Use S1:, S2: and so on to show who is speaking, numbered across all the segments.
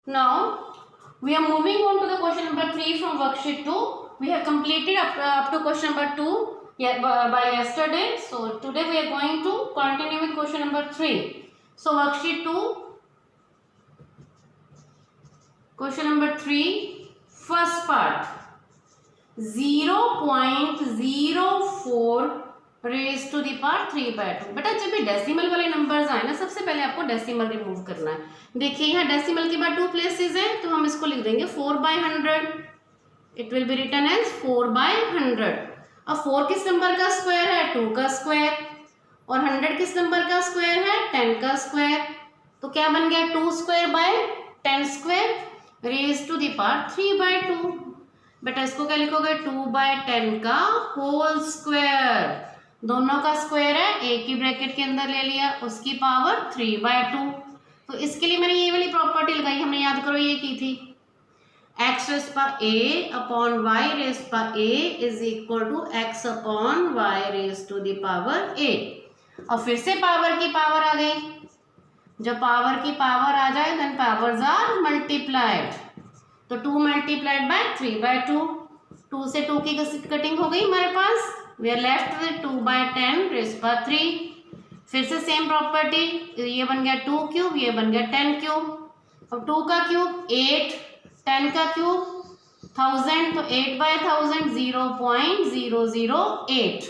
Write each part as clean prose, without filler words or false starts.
S1: Now we are moving on to the question number 3 from worksheet 2. We have completed up to question number 2 by yesterday. So today we are going to continue with question number 3. So worksheet 2, question number 3, first part, 0.04 raise to the power 3/2। बेटा जब भी decimal वाले numbers आए ना, सबसे पहले आपको decimal remove करना है। देखिए यहाँ डेसिमल के बाद 2 प्लेसेस है, तो हम इसको लिख देंगे 4/100। It will be written as 4/100। अब 4 किस नंबर का स्क्वायर है? 2 का स्क्वायर। और 100 किस नंबर का स्क्वायर है? 10 का स्क्वायर। तो क्या बन गया? 2 square by 10 square raise to the power 3/2। बेटा इसको क्या लिखोगे? 2/10 का होल स्क्वायर। दोनों का स्क्वायर है, एक ही ब्रैकेट के अंदर ले लिया, उसकी पावर 3/2। तो इसके लिए मैंने ये वाली प्रॉपर्टी लगाई, हमने याद करो ये की थी, x raise power a upon y raise power a is equal to x upon y raise to the power a। और फिर से पावर की पावर आ गई। जब पावर की पावर आ जाए देन पावर्स आर मल्टीप्लाइड। तो 2 मल्टीप्लाइड बाय 3/2, 2 से 2 की कटिंग हो गई हमारे पास। We are left with 2/10 raise power 3। फिर से सेम प्रॉपर्टी, ये बन गया 2 क्यूब, ये बन गया 10 क्यूब। अब 2 का क्यूब 8, 10 का क्यूब 1000, तो 8/1000 0.008।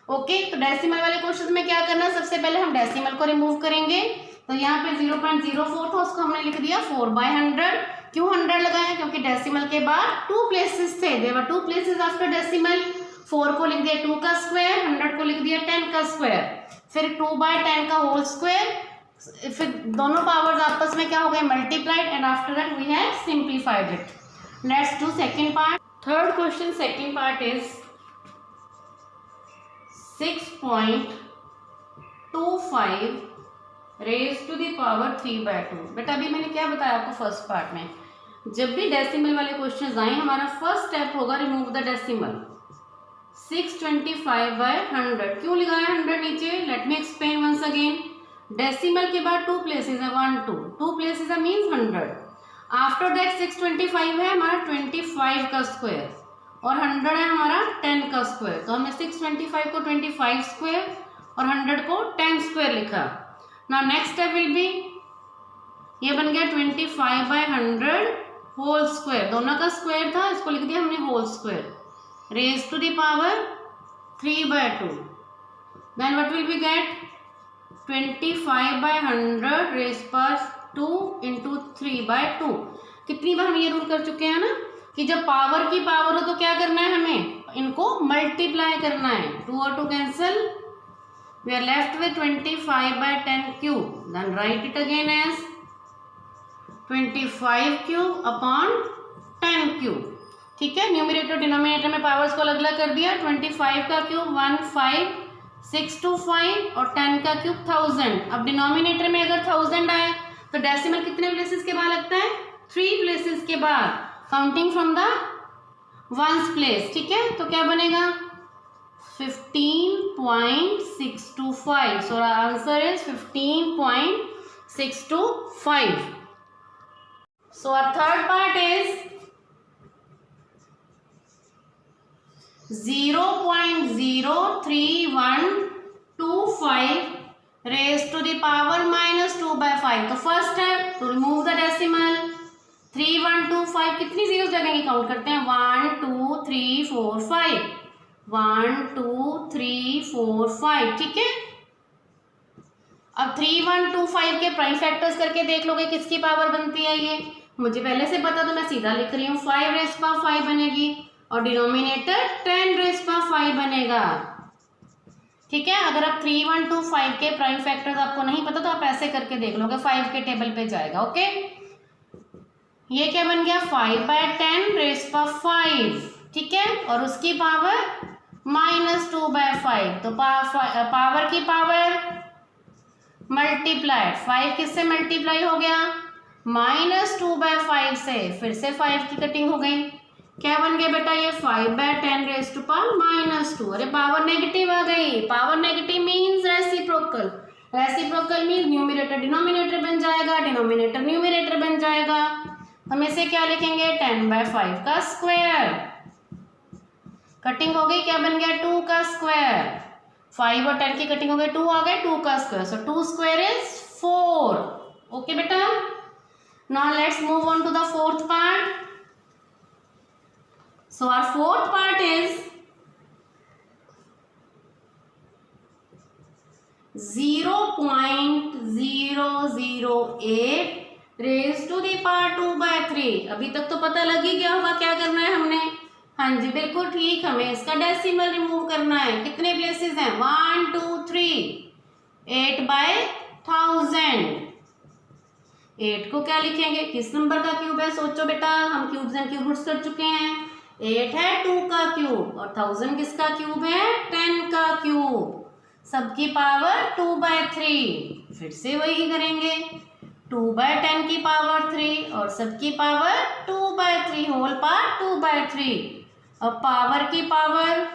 S1: ओके, तो डेसिमल वाले क्वेश्चन में क्या करना है? सबसे पहले हम डेसिमल को रिमूव करेंगे। तो यहाँ पे 0.04 था, उसको हमने लिख दिया 4/100। क्यों 100 लगाया? क्योंकि डेसिमल के बाद 2 प्लेसेस थे, there were 2 places after decimal. 4 को लिख दिया 2 का स्क्वायर, 100 को लिख दिया 10 का स्क्वायर, फिर 2/10 का होल स्क्वायर, फिर दोनों पावर्स आपस में क्या हो गए? Multiplied, and after that we have simplified it. Let's do second part. Third question, second part is 6.25 raise to the power 3/2। बेटा अभी मैंने क्या बताया आपको फर्स्ट पार्ट में, जब भी डेसिमल वाले क्वेश्चंस आए हमारा फर्स्ट स्टेप होगा रिमूव द डेसिमल। 625/100 क्यों लगाया 100 नीचे? Let me explain once again. Decimal के बाद 2 प्लेसेस है, 1 2, 2 प्लेसेस है मीन्स 100। आफ्टर दैट 625 है हमारा 25 का स्क्वायर, और 100 है हमारा 10 का स्क्वायर। तो हमने 625 को 25 स्क्वायर और 100 को 10 स्क्वायर लिखा। Now next step will be, ये बन गया 25/100 होल स्क्वायर। दोनों का स्क्वायर था, इसको लिख दिया हमने whole square raise to the power 3/2। Then what will be get? 25/100 raise power 2 into 3/2। कितनी बार हम ये रूल कर चुके हैं ना कि जब पावर की पावर हो तो क्या करना है? हमें इनको मल्टीप्लाई करना है। 2 और 2 cancel, we are left with 25/10 cube. Then write it again as 25 cube upon 10 cube। ठीक है, न्यूमरेटर डिनोमिनेटर में पावर्स को अलग अलग कर दिया। 25 का क्यूब 15625 और 10 का क्यूब 1000। अब डिनोमिनेटर में अगर 1000 आए तो डेसिमल कितने प्लेसेस के बाद लगता है? 3 प्लेसेस के बाद, counting from the ones place. ठीक है, तो क्या बनेगा? 15.625। So our answer is 15.625. So our third part is 0.03125 raised to the power -2/5। तो first step to remove the decimal. 3125 कितनी जीरोस लगेंगे? काउंट करते हैं, 1 2 3 4 5, 1 2 3 4 5। ठीक है, अब 3125 के प्राइम फैक्टर्स करके देख लोगे किसकी पावर बनती है। ये मुझे पहले से पता, तो मैं सीधा लिख रही हूँ। 5 रेज़ पावर 5 बनेगी और डिनोमिनेटर 10 रेज़ पावर 5 बनेगा। ठीक है, अगर आप 3125 के प्राइम फैक्टर्स आपको नहीं पता तो आप ऐसे करके देख लोगे, 5 के टेबल पे जाएगा। ओके, ये क्या बन गया? 5/10 रेज़ पावर 5। ठीक है, और उसकी पावर -2/5। तो पावर की पावर मल्टीप्लाइड, 5 किससे मल्टीप्लाई हो गया? -2/5 से। फिर से 5 की कटिंग हो गई, क्या बन गया बेटा? ये 5/10 रेज़ टू पावर -2। अरे पावर नेगेटिव आ गई। Power negative means reciprocal, reciprocal mean numerator denominator बन जाएगा, डिनोमिनेटर न्यूमरेटर बन जाएगा। हम इसे क्या लिखेंगे 10/5 का स्क्वायर। कटिंग हो गई, क्या बन गया 2 का स्क्वायर। 5 और 10 की कटिंग हो गई, 2 आ गए, 2 का square, so 2 square is 4। Okay बेटा, now let's move on to the fourth part. So our fourth part is 0.008 raise to the power 2/3। अभी तक तो पता लग ही गया होगा क्या करना है हमने। हाँ जी बिल्कुल ठीक, हमें इसका डेसिमल रिमूव करना है। कितने प्लेसेस हैं 1 2 3, 8/1000। 8 को क्या लिखेंगे, किस नंबर का क्यूब है सोचो बेटा, हम क्यूब्स एंड क्यूब रूट्स कर चुके हैं। 8 है 2 का क्यूब और 1000 किसका क्यूब है 10 का क्यूब, सबकी पावर 2/3। फिर से वही करेंगे 2/10 की पावर 3 और सबकी पावर 2/3 होल पावर 2/3। अब पावर की पावर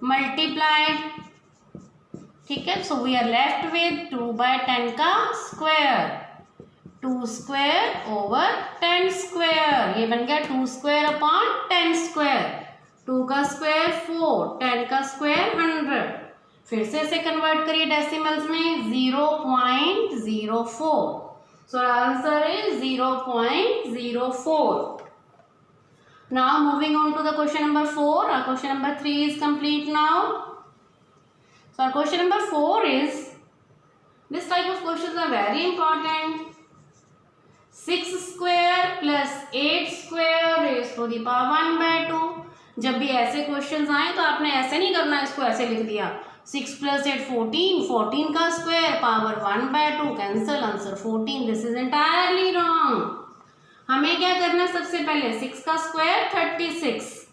S1: मल्टीप्लाइड, ठीक है। So we are left with 2/10 का स्क्वायर, 2 स्क्वायर ओवर 10 स्क्वायर। ये बन गया 2 स्क्वायर अपॉन 10 स्क्वायर। 2 का स्क्वायर 4, 10 का स्क्वायर 100। फिर से इसे कन्वर्ट करिए डेसिमल्स में 0.04। So answer is 0.04। Now moving on to the question number 4। Our question number 3 is complete now. So our question number 4 is, this type of questions are very important. 6 square plus 8 square raised to the power 1/2। जब भी ऐसे questions आए तो आपने ऐसे नहीं करना, इसको ऐसे लिख दिया 6 + 8 14, 14 का square power 1/2 cancel, answer 14। This is entirely wrong. हमें क्या करना है, सबसे पहले 6 का स्क्वायर 36,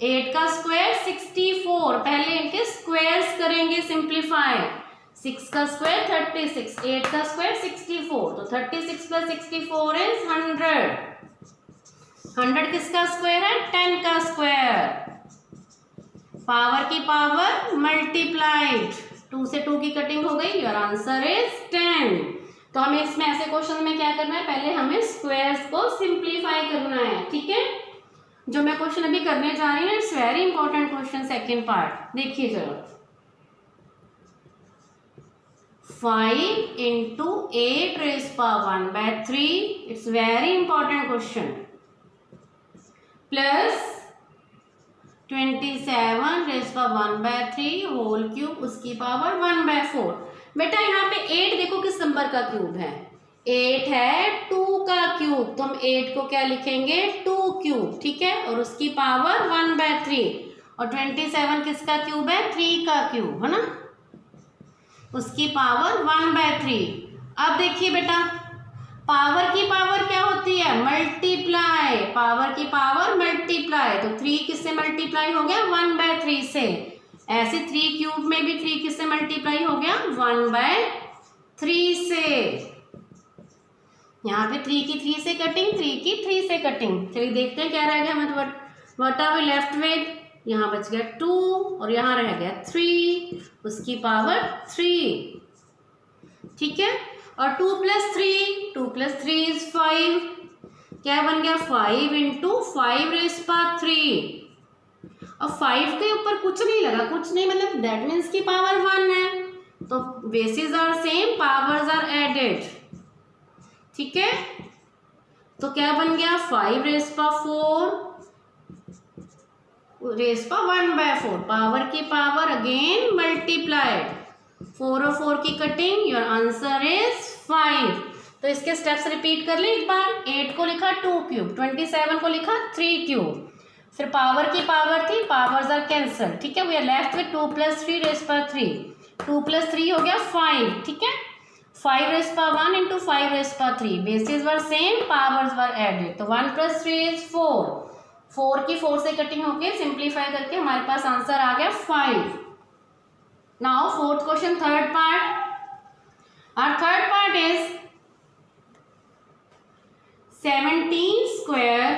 S1: 8 का स्क्वायर 64। पहले इनके स्क्वायर्स करेंगे सिंप्लीफाई। 6 का स्क्वायर 36, 8 का स्क्वायर 64, तो 36 + 64 इज 100। 100 किसका स्क्वायर है 10 का स्क्वायर। पावर की पावर मल्टीप्लाइड, 2 से 2 की कटिंग हो गई, योर आंसर इज 10। तो हमें इसमें ऐसे क्वेश्चन में क्या करना है, पहले हमें स्क्वायर्स को सिंप्लीफाई करना है, ठीक है। जो मैं क्वेश्चन अभी करने जा रही हूँ it's very important question, second part देखिए जरा। 5 × 8 raised power 1/3, it's very important question, plus 27 raised power 1/3 whole cube, उसकी पावर 1/4। बेटा यहाँ पे 8 देखो किस नंबर का क्यूब है, 8 है 2 का क्यूब, तो हम 8 को क्या लिखेंगे 2 क्यूब, ठीक है, और उसकी पावर 1/3। और 27 किसका क्यूब है 3 का क्यूब, है ना, उसकी पावर 1/3। अब देखिए बेटा पावर की पावर क्या होती है मल्टीप्लाई, पावर की पावर मल्टीप्लाई, तो 3 किससे मल्टीप्लाई हो गया 1/3 से। ऐसे 3 क्यूब में भी 3 किससे मल्टीप्लाई हो गया 1/3 से। यहाँ पे 3 की 3 से कटिंग, 3 की 3 से कटिंग। चलिए देखते हैं क्या रह गया हमें, what are we left with. यहाँ बच गया 2 और यहाँ रह गया 3, उसकी पावर 3, ठीक है। और 2 + 3 इज 5, क्या बन गया 5 × 5 raised power 3। अब 5 के ऊपर कुछ नहीं लगा, कुछ नहीं मतलब दैट मीन्स की पावर 1 है, तो bases are same, powers are added, ठीक है। तो क्या बन गया 5 raised power 4 raised power 1/4, power की पावर अगेन मल्टीप्लाइड, 4 और 4 की कटिंग, योर आंसर इज 5। तो इसके स्टेप्स रिपीट कर ले एक बार। 8 को लिखा 2 क्यूब, 27 को लिखा 3 क्यूब, फिर पावर की पावर थी, पावर्स आर कैंसल, ठीक है। We are left with 2 + 3 raised power 3, 2 + 3 हो गया 5, ठीक है। 5 raised power 1 × 5 raised power 3, bases were same, powers were added, तो 1 + 3 इज 4, 4 की 4 से कटिंग होके सिंप्लीफाई करके हमारे पास आंसर आ गया 5। Now fourth question, third part. Our third part is 17 square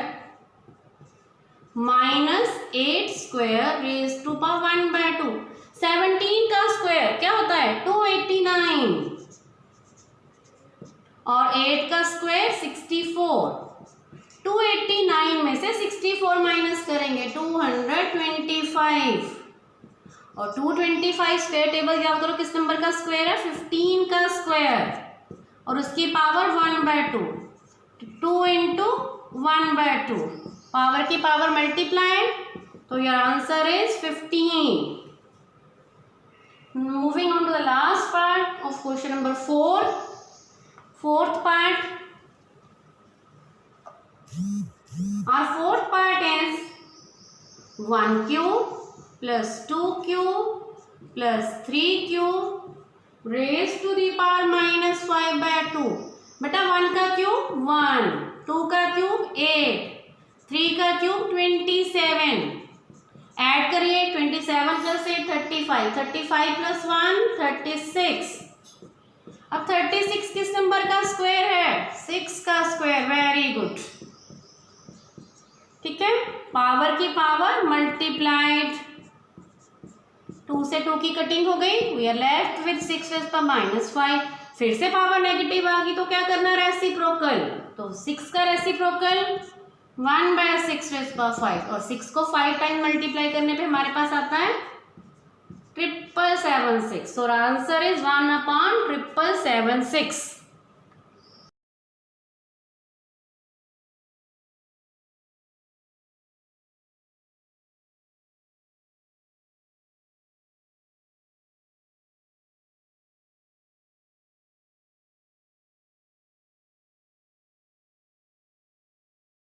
S1: - 8 square raised to power 1/2। 17 का स्क्वायर क्या होता है है 289 और 8 का स्क्वायर 64। 289 में से 64 माइनस करेंगे 225 और 225 स्क्वायर टेबल याद करो किस नंबर का स्क्वायर है 15 का स्क्वायर और उसकी पावर 1/2 2 इंटू 1/2 पावर की पावर मल्टीप्लाई तो your answer is 15। Moving on to the last part of question number 4 fourth part. Our fourth part is 1 cube plus 2 cube plus 3 cube raised to the power minus 5/2 बेटा 1 का cube 1, 2 का cube 8, 3 का cube 27। Add करिए 27 plus 8 35, 35 plus 1 36। अब 36 किस number का square है 6 का स्क्वायर। वेरी गुड, ठीक है। पावर की पावर मल्टीप्लाइड 2 से 2 की कटिंग हो गई। We are left with 6 raise power -5। फिर से पावर नेगेटिव आ गई तो क्या करना रेसिप्रोकल। तो 6 का रेसिप्रोकल 1/6 रेज़ पावर 5 और 6 को 5 टाइम मल्टीप्लाई करने पे हमारे पास आता है 776। So our answer is 1/776।